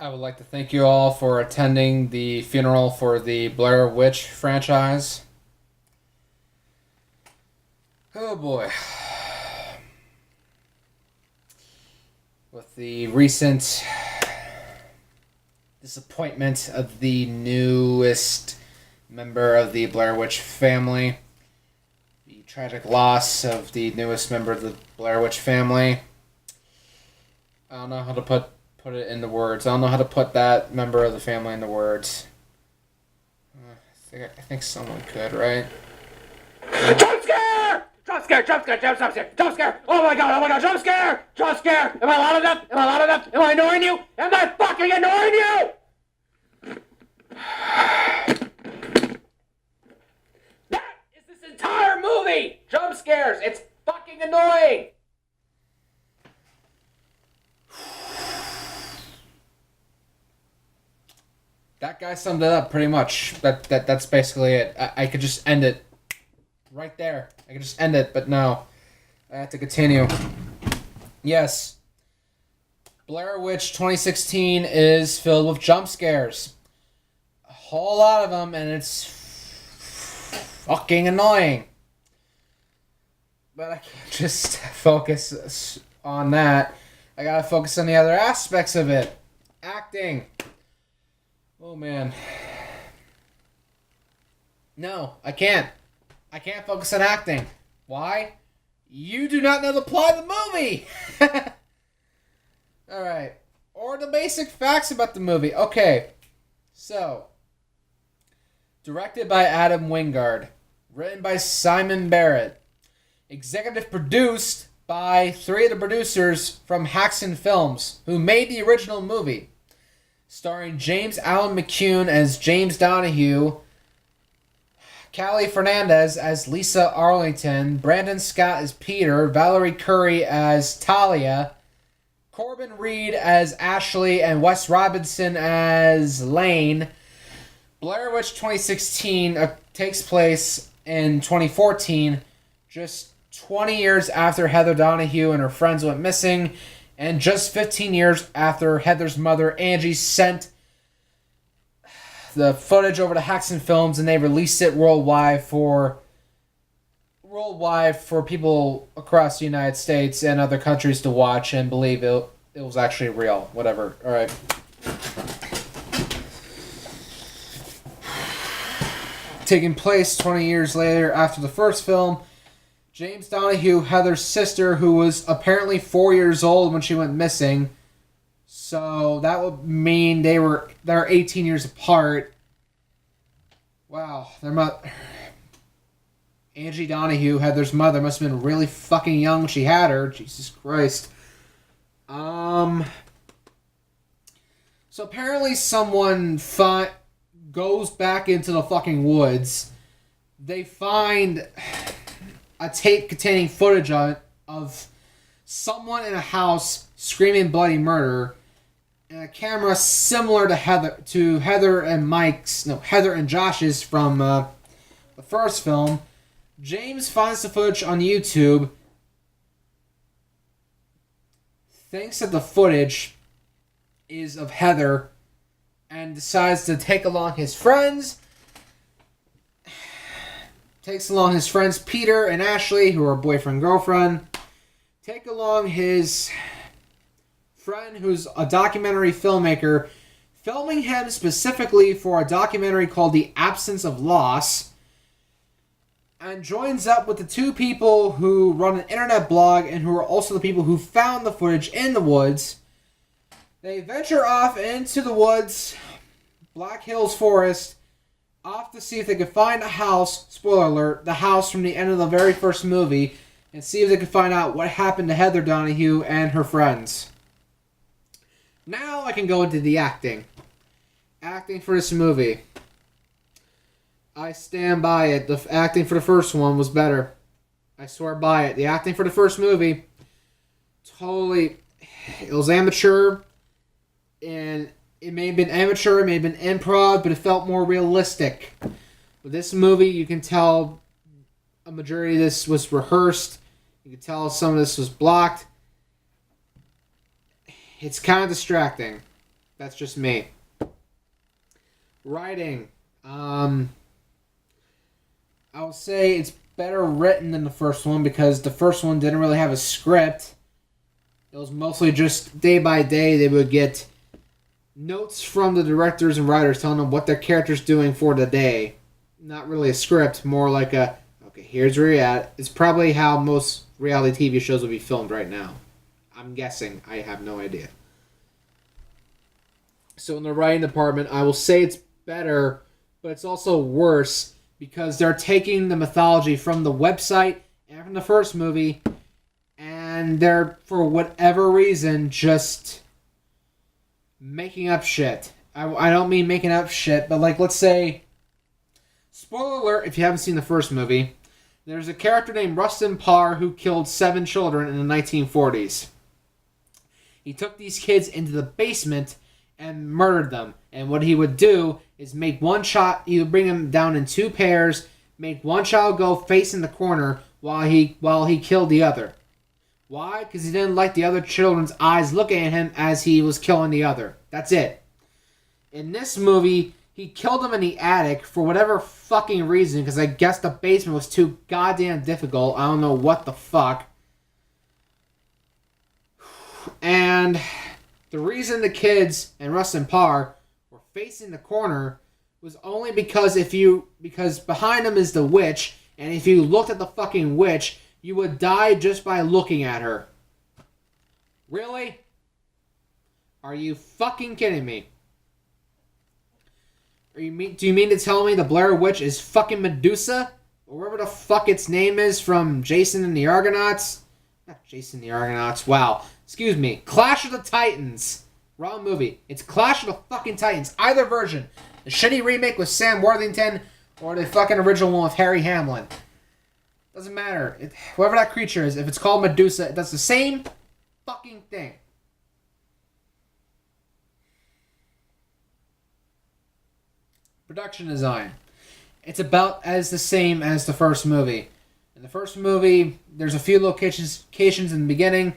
I would like to thank you all for attending the funeral for the Blair Witch franchise. Oh boy. With the recent disappointment of the newest member of the Blair Witch family, the tragic loss of the newest member of the Blair Witch family. I don't know how to put it into words. I don't know how to put that member of the family into words. I think someone could, right? Jump scare! Jump scare! Jump scare! Jump scare! Jump scare! Oh my god! Oh my god! Jump scare! Jump scare! Am I loud enough? Am I loud enough? Am I annoying you? Am I fucking annoying you? That is this entire movie! Jump scares! It's fucking annoying! That guy summed it up pretty much. That's basically it. I could just end it right there. I could just end it, but no. I have to continue. Yes. Blair Witch 2016 is filled with jump scares. A whole lot of them, and it's fucking annoying. But I can't just focus on that. I gotta focus on the other aspects of it. Acting. Oh, man. No, I can't. I can't focus on acting. Why? You do not know the plot of the movie! Alright. Or the basic facts about the movie. Okay. So. Directed by Adam Wingard. Written by Simon Barrett. Executive produced by 3 of the producers from Haxan Films, who made the original movie. Starring James Allen McCune as James Donahue, Callie Fernandez as Lisa Arlington, Brandon Scott as Peter, Valerie Curry as Talia, Corbin Reed as Ashley, and Wes Robinson as Lane. Blair Witch 2016 takes place in 2014, just 20 years after Heather Donahue and her friends went missing, and just 15 years after Heather's mother, Angie, sent the footage over to Haxan Films, and they released it worldwide for people across the United States and other countries to watch and believe it was actually real. Whatever. All right. Taking place 20 years later after the first film, James Donahue, Heather's sister, who was apparently 4 years old when she went missing. So that would mean they're 18 years apart. Wow, Angie Donahue, Heather's mother, must have been really fucking young when she had her. Jesus Christ. So apparently someone goes back into the fucking woods. They find a tape containing footage of someone in a house screaming bloody murder, and a camera similar to Heather and Josh's from the first film. James finds the footage on YouTube, thinks that the footage is of Heather, and decides to take along his friends. Takes along his friends Peter and Ashley, who are boyfriend-girlfriend. Take along his friend who's a documentary filmmaker, filming him specifically for a documentary called The Absence of Loss, and joins up with the 2 people who run an internet blog and who are also the people who found the footage in the woods. They venture off into the woods, Black Hills Forest, off to see if they could find a house, spoiler alert, the house from the end of the very first movie, and see if they could find out what happened to Heather Donahue and her friends. Now I can go into the acting. Acting for this movie. I stand by it. The acting for the first one was better. I swear by it. The acting for the first movie, totally, it was amateur, and it may have been amateur, it may have been improv, but it felt more realistic. With this movie, you can tell a majority of this was rehearsed. You can tell some of this was blocked. It's kind of distracting. That's just me. Writing. I'll say it's better written than the first one because the first one didn't really have a script. It was mostly just day by day they would get notes from the directors and writers telling them what their character's doing for the day. Not really a script, more like a, okay, here's where you're at. It's probably how most reality TV shows will be filmed right now. I'm guessing. I have no idea. So in the writing department, I will say it's better, but it's also worse because they're taking the mythology from the website and from the first movie, and they're, for whatever reason, just making up shit. I don't mean making up shit, but like, let's say, spoiler alert if you haven't seen the first movie, there's a character named Rustin Parr who killed 7 children in the 1940s. He took these kids into the basement and murdered them. And what he would do is make one child, he would bring them down in 2 pairs, make one child go face in the corner while he killed the other. Why? Because he didn't like the other children's eyes looking at him as he was killing the other. That's it. In this movie, he killed them in the attic for whatever fucking reason, because I guess the basement was too goddamn difficult. I don't know what the fuck. And the reason the kids and Rustin Parr were facing the corner was only because because behind them is the witch, and if you looked at the fucking witch, you would die just by looking at her. Really? Are you fucking kidding me? Do you mean to tell me the Blair Witch is fucking Medusa? Or whatever the fuck its name is from Jason and the Argonauts? Not Jason and the Argonauts. Wow. Excuse me. Clash of the Titans. Wrong movie. It's Clash of the fucking Titans. Either version. The shitty remake with Sam Worthington or the fucking original one with Harry Hamlin. Doesn't matter. Whoever that creature is, if it's called Medusa, it does the same fucking thing. Production design. It's about as the same as the first movie. In the first movie, there's a few locations in the beginning.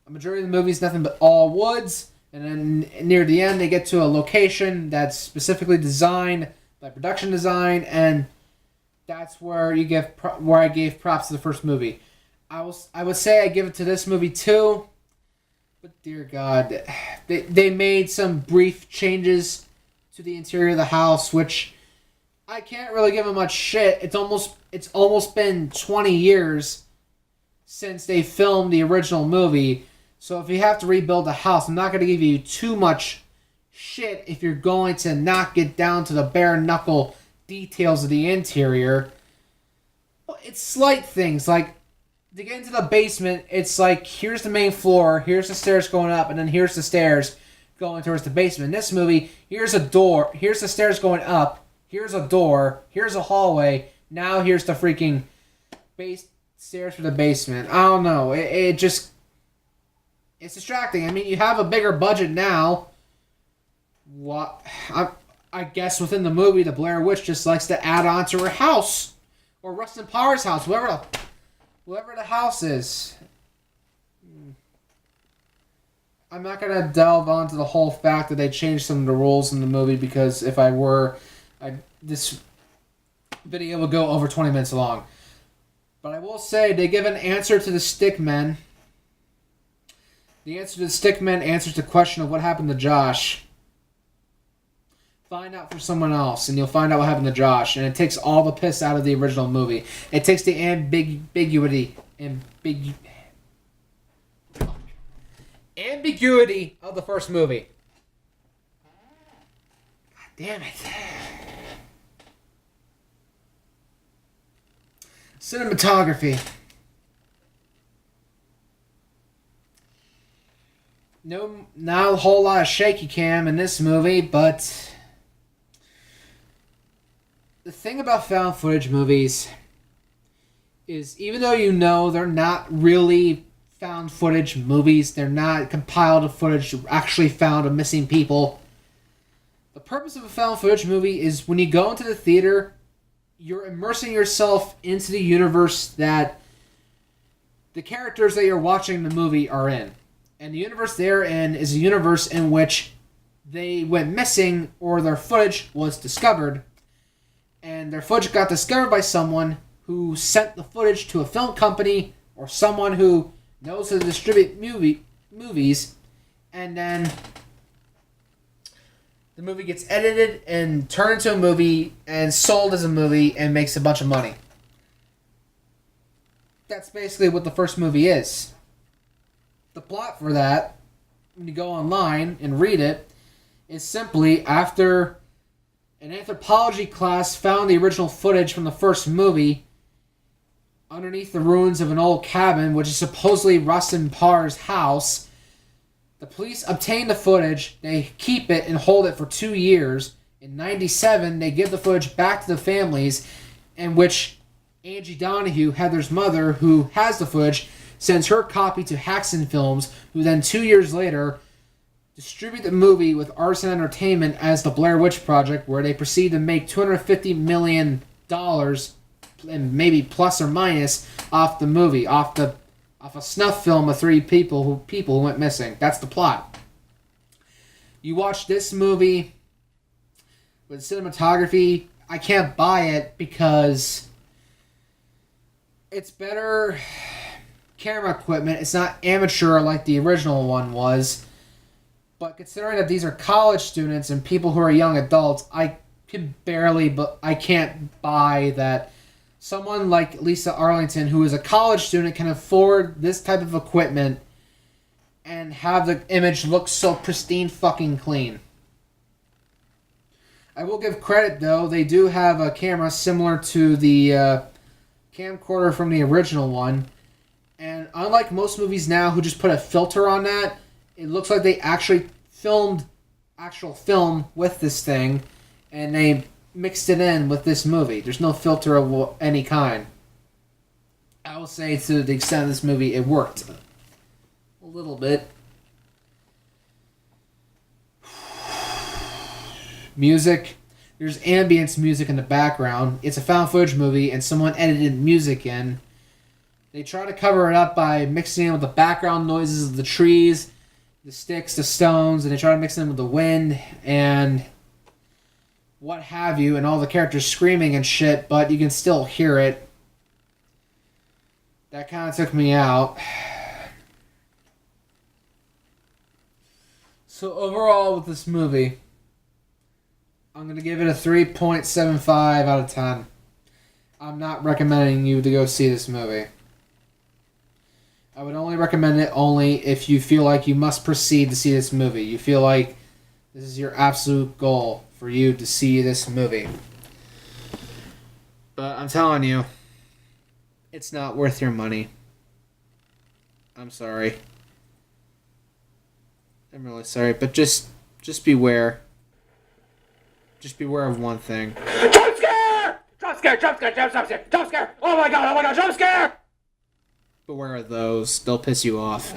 A majority of the movie is nothing but all woods. And then near the end, they get to a location that's specifically designed by production design. And that's where I gave props to the first movie. I would say I give it to this movie too. But dear God, they made some brief changes to the interior of the house, which I can't really give them much shit. It's almost been 20 years since they filmed the original movie. So if you have to rebuild a house, I'm not going to give you too much shit if you're going to not get down to the bare knuckle details of the interior. Well, it's slight things like to get into the basement. It's like, here's the main floor, here's the stairs going up, and then here's the stairs going towards the basement. In this movie, here's a door, here's the stairs going up, here's a door, here's a hallway, now here's the freaking stairs for the basement. I don't know. It's distracting. I mean, you have a bigger budget now. What? I guess within the movie, the Blair Witch just likes to add on to her house. Or Rustin Parr's house, whoever the house is. I'm not going to delve onto the whole fact that they changed some of the rules in the movie, because if I were, this video would go over 20 minutes long. But I will say, they give an answer to the Stickmen. The answer to the Stickmen answers the question of what happened to Josh. Find out for someone else, and you'll find out what happened to Josh. And it takes all the piss out of the original movie. It takes the ambiguity of the first movie. God damn it. Cinematography. No, not a whole lot of shaky cam in this movie, but the thing about found footage movies is, even though you know they're not really found footage movies, they're not compiled footage actually found of missing people, the purpose of a found footage movie is when you go into the theater, you're immersing yourself into the universe that the characters that you're watching the movie are in. And the universe they're in is a universe in which they went missing or their footage was discovered. And their footage got discovered by someone who sent the footage to a film company or someone who knows how to distribute movies. And then the movie gets edited and turned into a movie and sold as a movie and makes a bunch of money. That's basically what the first movie is. The plot for that, when you go online and read it, is simply after an anthropology class found the original footage from the first movie underneath the ruins of an old cabin, which is supposedly Rustin Parr's house. The police obtain the footage, they keep it and hold it for 2 years. In 1997, they give the footage back to the families, in which Angie Donahue, Heather's mother, who has the footage, sends her copy to Haxon Films, who then 2 years later distribute the movie with Artisan Entertainment as the Blair Witch Project, where they proceed to make $250 million, and maybe plus or minus, off the movie, off a snuff film of 3 people who went missing. That's the plot. You watch this movie with cinematography, I can't buy it because it's better camera equipment. It's not amateur like the original one was. But considering that these are college students and people who are young adults, I can't buy that someone like Lisa Arlington, who is a college student, can afford this type of equipment and have the image look so pristine fucking clean. I will give credit, though. They do have a camera similar to the camcorder from the original one. And unlike most movies now who just put a filter on that, it looks like they actually filmed actual film with this thing, and they mixed it in with this movie. There's no filter of any kind. I will say to the extent of this movie, it worked a little bit. Music. There's ambience music in the background. It's a found footage movie, and someone edited music in. They try to cover it up by mixing in with the background noises of the trees, the sticks, the stones, and they try to mix in with the wind and what have you, and all the characters screaming and shit, but you can still hear it. That kind of took me out. So overall with this movie, I'm going to give it a 3.75 out of 10. I'm not recommending you to go see this movie. I would only recommend it if you feel like you must proceed to see this movie. You feel like this is your absolute goal for you to see this movie. But I'm telling you, it's not worth your money. I'm sorry. I'm really sorry, but just beware. Just beware of one thing. Jump scare! Jump scare! Jump scare! Jump scare! Jump scare! Oh my god! Jump scare! Beware of those. They'll piss you off.